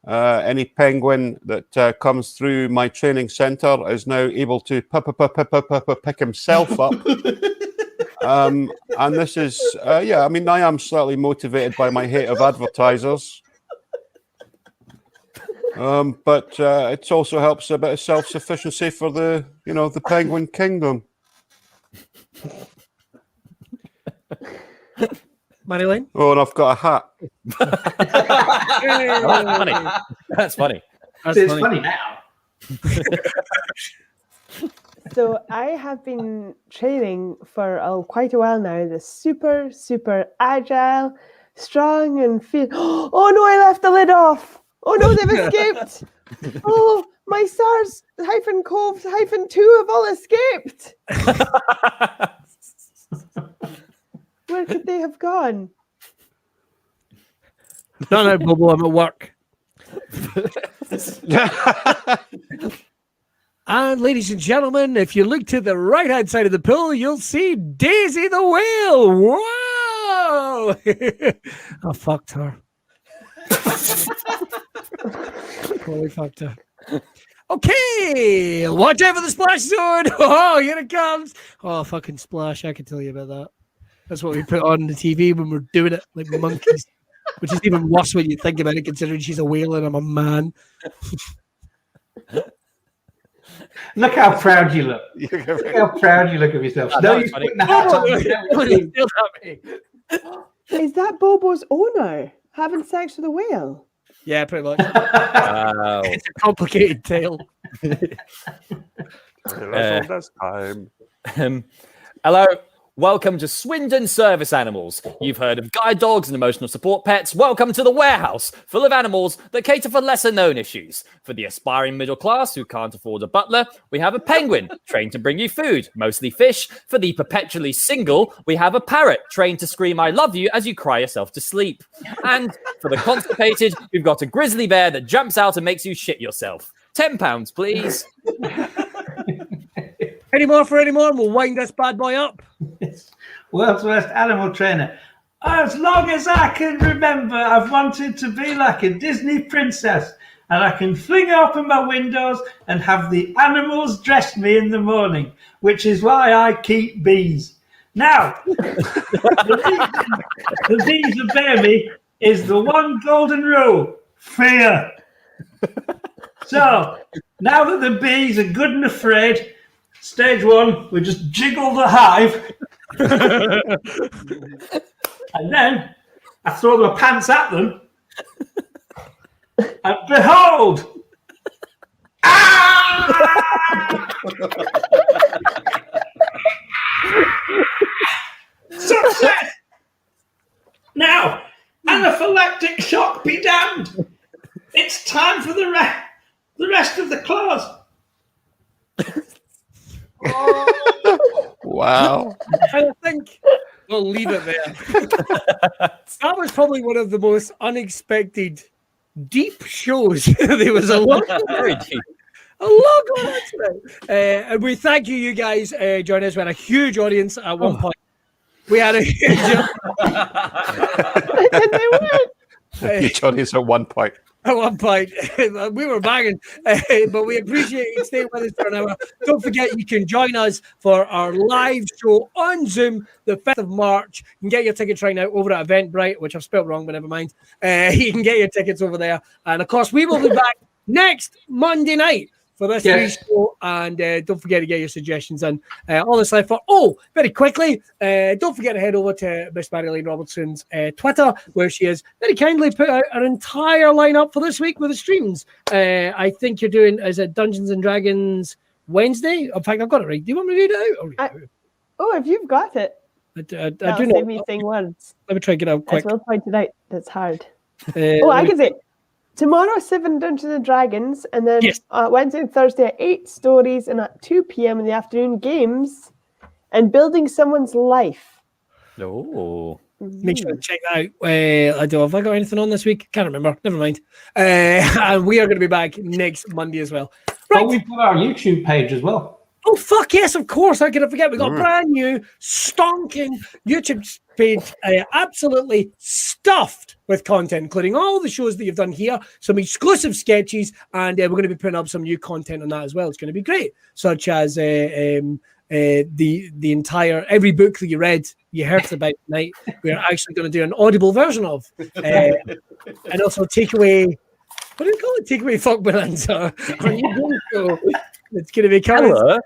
Any penguin that comes through my training center is now able to pick himself up. And this is, I am slightly motivated by my hate of advertisers. But it also helps a bit of self-sufficiency for the penguin kingdom. Marilyn? Oh, and I've got a hat. That's funny. It's funny now. So I have been training for quite a while now. The super, super agile, strong, and feel. Oh no! I left the lid off. Oh no! They've escaped. Oh, my SARS-CoV-2 have all escaped. Where could they have gone? No, Bobo, I'm at work. And ladies and gentlemen, if you look to the right-hand side of the pool, you'll see Daisy the whale. Wow! I fucked her. Totally fucked her. Okay, watch out for the splash zone. Oh, here it comes. Oh, fucking splash. I can tell you about that. That's what we put on the TV when we're doing it like monkeys, which is even worse when you think about it, considering she's a whale and I'm a man. Look how proud you look. Look how proud you look of yourself. That's No, funny. you're putting the hat on. Is that Bobo's owner having sex with a whale? Yeah, pretty much. Wow. It's a complicated tale. This time. Hello. Welcome to Swindon Service Animals. You've heard of guide dogs and emotional support pets. Welcome to the warehouse, full of animals that cater for lesser-known issues. For the aspiring middle class who can't afford a butler, we have a penguin, trained to bring you food, mostly fish. For the perpetually single, we have a parrot, trained to scream I love you as you cry yourself to sleep. And for the constipated, we've got a grizzly bear that jumps out and makes you shit yourself. £10, please. Any more for any more, and we'll wind this bad boy up. World's worst animal trainer. As long as I can remember, I've wanted to be like a Disney princess, and I can fling open my windows and have the animals dress me in the morning, which is why I keep bees. Now, the bees obey me is the one golden rule: fear. So, now that the bees are good and afraid, stage one, we just jiggle the hive. And then I throw my pants at them. And behold! Success! Now, anaphylactic shock be damned. It's time for the rest of the claws. Wow. I think we'll leave it there. That was probably one of the most unexpected, deep shows. There was a lot. Very deep. A lot going on today. And we thank you guys joining us. We had a huge audience at one point. We had a huge Huge audience at one point. at one point. We were banging, but we appreciate you staying with us for an hour. Don't forget, you can join us for our live show on Zoom the 5th of March. You can get your tickets right now over at Eventbrite, which I've spelled wrong, but never mind. You can get your tickets over there. And of course, we will be back next Monday night for this week's show, and don't forget to get your suggestions in. All this life for very quickly, don't forget to head over to Miss Marilyn Robertson's Twitter, where she has very kindly put out an entire lineup for this week with the streams. I think you're doing is it Dungeons and Dragons Wednesday? In fact, I've got it right. Do you want me to read it out? If you've got it, I do not. save me saying words. Let me try to get out quick. I will point it out. That's hard. I can say. Tomorrow, 7 Dungeons and Dragons, and then Wednesday and Thursday at 8 stories, and at 2 p.m. in the afternoon, games and building someone's life. Oh. Make sure to check that out. I don't know if I got anything on this week. Can't remember. Never mind. And we are going to be back next Monday as well. Right. We've got our YouTube page as well. Oh, fuck yes, of course. How could I forget? We got a brand new, stonking YouTube page, absolutely stuffed with content, including all the shows that you've done here, some exclusive sketches, and we're going to be putting up some new content on that as well. It's going to be great, such as the entire, every book that you heard about tonight, we're actually going to do an audible version of. And also takeaway, what do you call it? Takeaway fuck bonanza. It's going to be coming. Hello.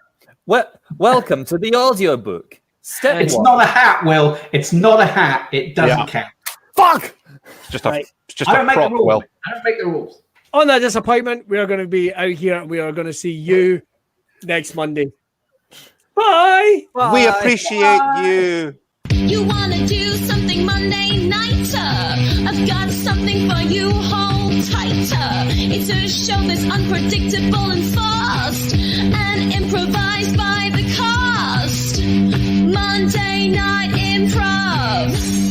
Welcome to the audiobook. It's not a hat, Will. It's not a hat. It doesn't count. Fuck! It's just a I don't make prop, the rules. Will. I don't make the rules. On that disappointment, we are going to be out here and we are going to see you next Monday. Bye! We appreciate you. You wanna do something Monday nighter? I've got something for you, hold tighter. It's a show that's unpredictable and fast, and improvised by the cast. Monday Night Improv.